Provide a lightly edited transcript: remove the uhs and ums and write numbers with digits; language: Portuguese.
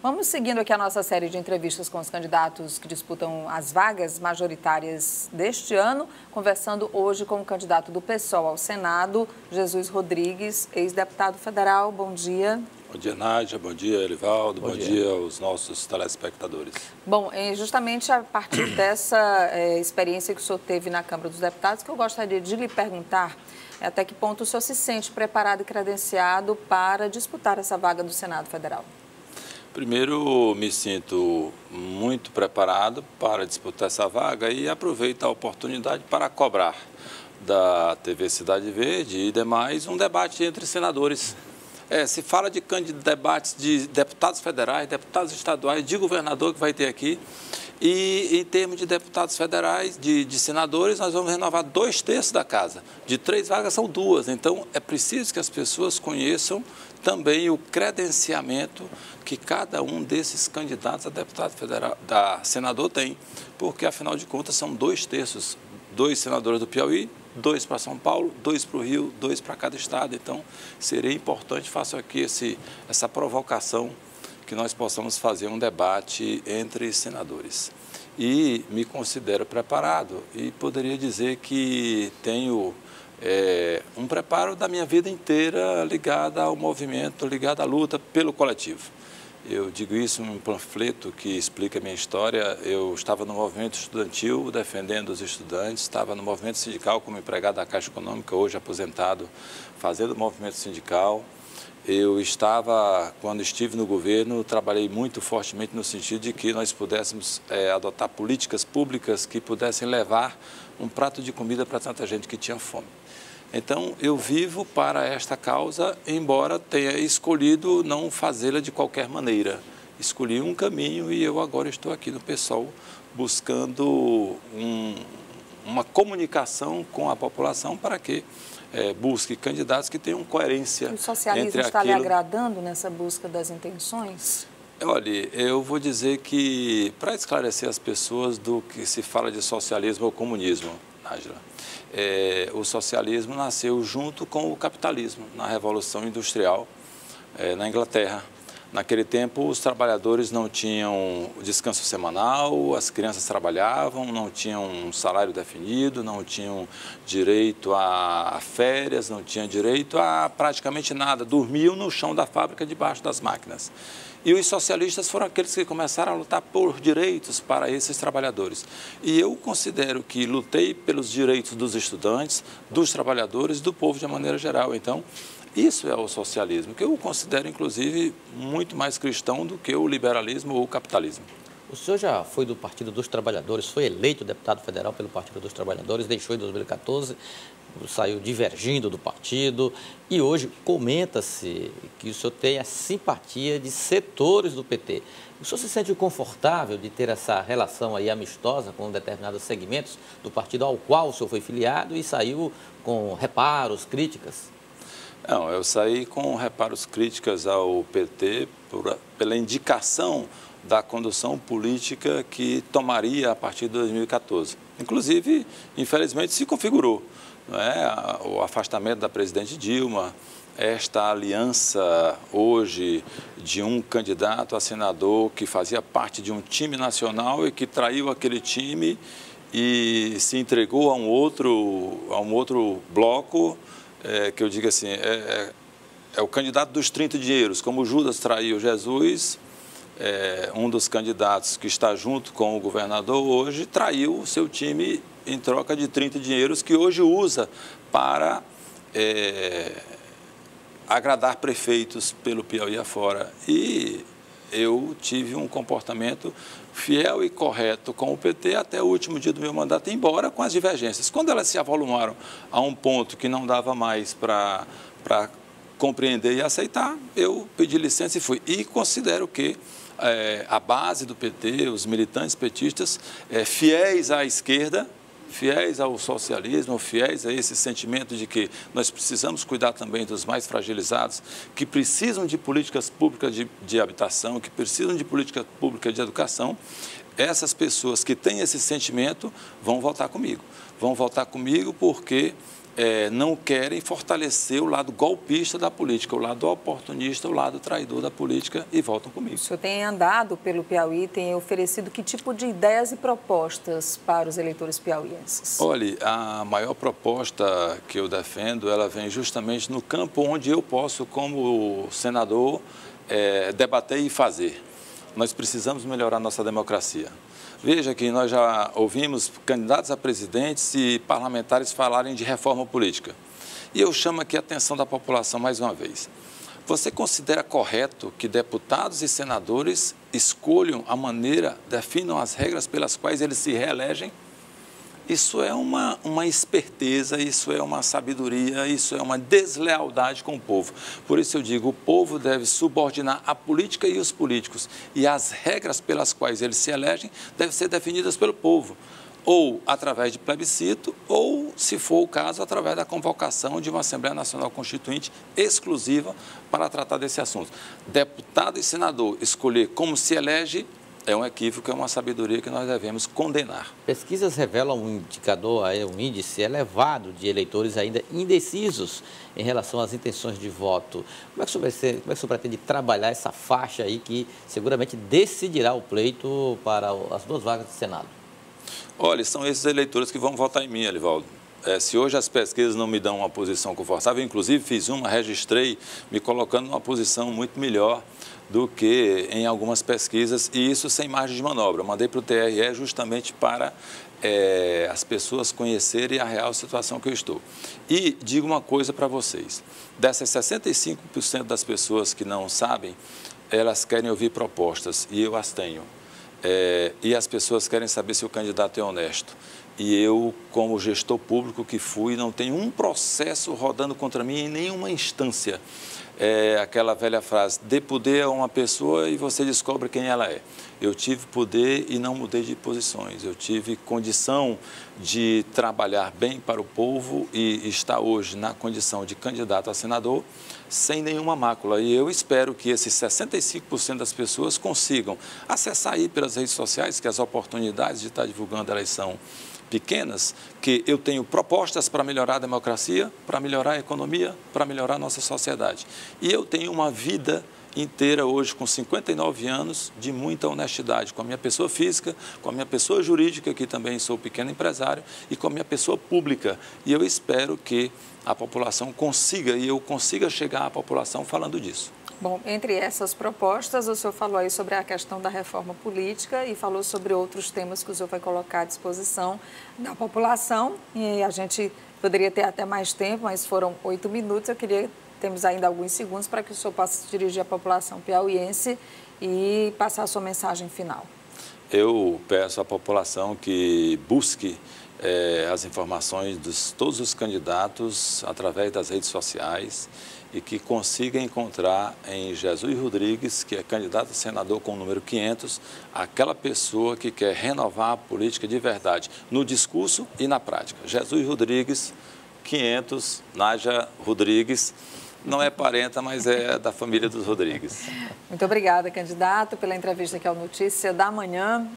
Vamos seguindo aqui a nossa série de entrevistas com os candidatos que disputam as vagas majoritárias deste ano, conversando hoje com o candidato do PSOL ao Senado, Jesus Rodrigues, ex-deputado federal. Bom dia. Bom dia, Nádia. Bom dia, Elivaldo. Bom dia aos nossos telespectadores. Bom, justamente a partir dessa experiência que o senhor teve na Câmara dos Deputados, que eu gostaria de lhe perguntar até que ponto o senhor se sente preparado e credenciado para disputar essa vaga do Senado Federal. Primeiro, me sinto muito preparado para disputar essa vaga e aproveito a oportunidade para cobrar da TV Cidade Verde e demais um debate entre senadores. Se fala de debates de deputados federais, deputados estaduais, de governador que vai ter aqui. E em termos de deputados federais, de senadores, nós vamos renovar 2/3 da casa. De 3 vagas são 2. Então, é preciso que as pessoas conheçam também o credenciamento que cada um desses candidatos a deputado federal, senador tem. Porque, afinal de contas, são 2/3. 2 senadores do Piauí, 2 para São Paulo, 2 para o Rio, 2 para cada estado. Então, seria importante, faço aqui essa provocação, que nós possamos fazer um debate entre senadores. E me considero preparado e poderia dizer que tenho um preparo da minha vida inteira ligado ao movimento, ligado à luta pelo coletivo. Eu digo isso em um panfleto que explica a minha história. Eu estava no movimento estudantil defendendo os estudantes, estava no movimento sindical como empregado da Caixa Econômica, hoje aposentado, fazendo o movimento sindical. Eu estava, quando estive no governo, trabalhei muito fortemente no sentido de que nós pudéssemos adotar políticas públicas que pudessem levar um prato de comida para tanta gente que tinha fome. Então, eu vivo para esta causa, embora tenha escolhido não fazê-la de qualquer maneira. Escolhi um caminho e eu agora estou aqui no PSOL buscando uma comunicação com a população para que busque candidatos que tenham coerência entre aquilo. O socialismo está lhe agradando nessa busca das intenções? Olha, eu vou dizer que, para esclarecer as pessoas do que se fala de socialismo ou comunismo, Nájila, o socialismo nasceu junto com o capitalismo, na Revolução Industrial, na Inglaterra. Naquele tempo, os trabalhadores não tinham descanso semanal, as crianças trabalhavam, não tinham um salário definido, não tinham direito a férias, não tinham direito a praticamente nada. Dormiam no chão da fábrica, debaixo das máquinas. E os socialistas foram aqueles que começaram a lutar por direitos para esses trabalhadores. E eu considero que lutei pelos direitos dos estudantes, dos trabalhadores, do povo de maneira geral. Então, isso é o socialismo, que eu considero, inclusive, muito mais cristão do que o liberalismo ou o capitalismo. O senhor já foi do Partido dos Trabalhadores, foi eleito deputado federal pelo Partido dos Trabalhadores, deixou em 2014, saiu divergindo do partido e hoje comenta-se que o senhor tem a simpatia de setores do PT. O senhor se sente confortável de ter essa relação aí amistosa com determinados segmentos do partido ao qual o senhor foi filiado e saiu com reparos, críticas? Não, eu saí com reparos, críticas ao PT pela indicação da condução política que tomaria a partir de 2014. Inclusive, infelizmente, se configurou, não é? O afastamento da presidente Dilma, esta aliança hoje de um candidato a senador que fazia parte de um time nacional e que traiu aquele time e se entregou a um outro bloco, que eu digo assim, é o candidato dos 30 dinheiros, como Judas traiu Jesus. Um dos candidatos que está junto com o governador hoje traiu o seu time em troca de 30 dinheiros que hoje usa para agradar prefeitos pelo Piauí afora. E eu tive um comportamento fiel e correto com o PT até o último dia do meu mandato, embora com as divergências. Quando elas se avolumaram a um ponto que não dava mais para compreender e aceitar, eu pedi licença e fui. E considero que a base do PT, os militantes petistas, fiéis à esquerda, fiéis ao socialismo, fiéis a esse sentimento de que nós precisamos cuidar também dos mais fragilizados, que precisam de políticas públicas de habitação, que precisam de política pública de educação, essas pessoas que têm esse sentimento vão votar comigo. Vão votar comigo porque não querem fortalecer o lado golpista da política, o lado oportunista, o lado traidor da política e voltam comigo. O senhor tem andado pelo Piauí, tem oferecido que tipo de ideias e propostas para os eleitores piauienses? Olha, a maior proposta que eu defendo, ela vem justamente no campo onde eu posso, como senador, debater e fazer. Nós precisamos melhorar nossa democracia. Veja que nós já ouvimos candidatos a presidentes e parlamentares falarem de reforma política. E eu chamo aqui a atenção da população mais uma vez. Você considera correto que deputados e senadores escolham a maneira, definam as regras pelas quais eles se reelegem? Isso é uma esperteza, isso é uma sabedoria, isso é uma deslealdade com o povo. Por isso eu digo, o povo deve subordinar a política e os políticos. E as regras pelas quais eles se elegem devem ser definidas pelo povo. Ou através de plebiscito, ou, se for o caso, através da convocação de uma Assembleia Nacional Constituinte exclusiva para tratar desse assunto. Deputado e senador escolher como se elege é um equívoco, é uma sabedoria que nós devemos condenar. Pesquisas revelam um indicador, um índice elevado de eleitores ainda indecisos em relação às intenções de voto. Como é que o senhor pretende trabalhar essa faixa aí que seguramente decidirá o pleito para as 2 vagas de Senado? Olha, são esses eleitores que vão votar em mim, Elivaldo. Se hoje as pesquisas não me dão uma posição confortável, inclusive fiz registrei, me colocando numa posição muito melhor do que em algumas pesquisas, e isso sem margem de manobra. Eu mandei para o TRE justamente para as pessoas conhecerem a real situação que eu estou. E digo uma coisa para vocês, dessas 65% das pessoas que não sabem, elas querem ouvir propostas, e eu as tenho. E as pessoas querem saber se o candidato é honesto. E eu, como gestor público que fui, não tenho um processo rodando contra mim em nenhuma instância. Aquela velha frase, dê poder a uma pessoa e você descobre quem ela é. Eu tive poder e não mudei de posições. Eu tive condição de trabalhar bem para o povo e estar hoje na condição de candidato a senador sem nenhuma mácula. E eu espero que esses 65% das pessoas consigam acessar aí pelas redes sociais, que as oportunidades de estar divulgando a eleição pequenas, que eu tenho propostas para melhorar a democracia, para melhorar a economia, para melhorar a nossa sociedade. E eu tenho uma vida inteira hoje, com 59 anos, de muita honestidade, com a minha pessoa física, com a minha pessoa jurídica, que também sou pequeno empresário, e com a minha pessoa pública. E eu espero que a população consiga, e eu consiga chegar à população falando disso. Bom, entre essas propostas, o senhor falou aí sobre a questão da reforma política e falou sobre outros temas que o senhor vai colocar à disposição da população. E a gente poderia ter até mais tempo, mas foram 8 minutos. Temos ainda alguns segundos para que o senhor possa se dirigir à população piauiense e passar a sua mensagem final. Eu peço à população que busque as informações de todos os candidatos através das redes sociais e que consiga encontrar em Jesus Rodrigues, que é candidato a senador com o número 500, aquela pessoa que quer renovar a política de verdade, no discurso e na prática. Jesus Rodrigues, 500, Nádia Rodrigues, não é parenta, mas é da família dos Rodrigues. Muito obrigada, candidato, pela entrevista aqui ao Notícia da Manhã.